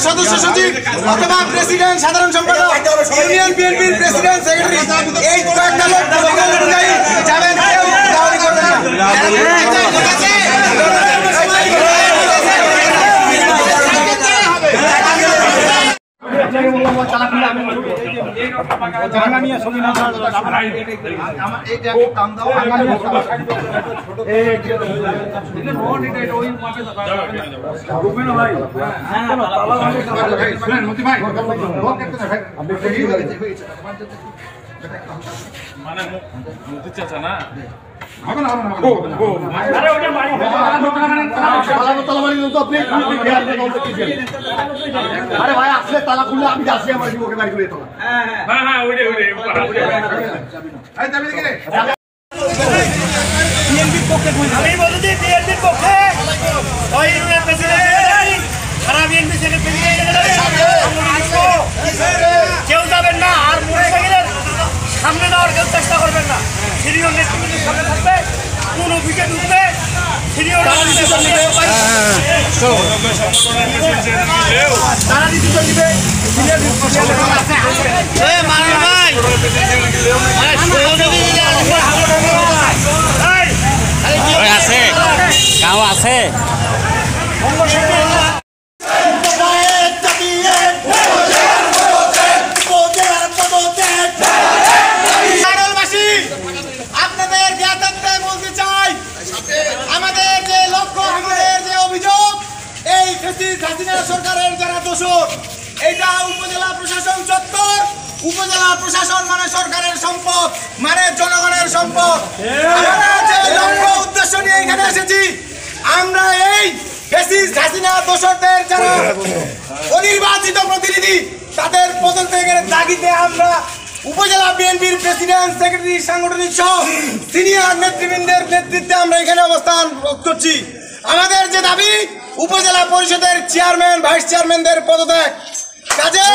সদস্য সচিব অথবা প্রেসিডেন্ট সাধারণ সম্পাদক ইউনিয়ন বিএনপির প্রেসিডেন্ট সেক্রেটারি এই কয়েকটা লোক অনুযায়ী যাবেন, কেউ দাওয়াতি করবেন না। মানে মুক্তি চাচা না আরে ভাই আসলে তালা খুললে আমি যাচ্ছি আমার জীবকে বাড়ি করে তোলা। আমি বলছি বিএনপির পক্ষে ওই ইউনিয়ন প্রেসিডেন্ট সারা বিএনপি কেউ যাবেন না, আর মোটরসাইকেলের সামনে যাওয়ার কেউ চেষ্টা করবেন না। সিনিয়র নেতৃত্বের সামনে থাকবে, কোন অফিসে ঢুকবে সিনিয়র তারা ডিসিশন দিবে। আছে গাঁও আছে আপনাদের জ্ঞাতার্থে বলতে চাই, আমাদের যে লক্ষ্য, আমাদের যে অভিযোগ, এই হাসিনা সরকারের যারা দোষর, এইটা উপজেলা প্রশাসন চত্বর। উপজেলা প্রশাসন মানে সরকারের সম্পদ, মানে জনগণের সম্পদ। আমরা যে লক্ষ্য উদ্দেশ্য নিয়ে এখানে এসেছি, আমরা এই হাসিনা দোষরদের যারা অনির্বাচিত প্রতিনিধি, তাদের পদত্যাগের দাবিতে আমরা উপজেলা বিএনপির প্রেসিডেন্ট সেক্রেটারি সাংগঠনিক সহ সিনিয়র নেতৃবৃন্দের নেতৃত্বে আমরা এখানে অবস্থান করছি। আমাদের যে দাবি, উপজেলা পরিষদের চেয়ারম্যান ভাইস চেয়ারম্যানদের পদত্যাগ। কাজে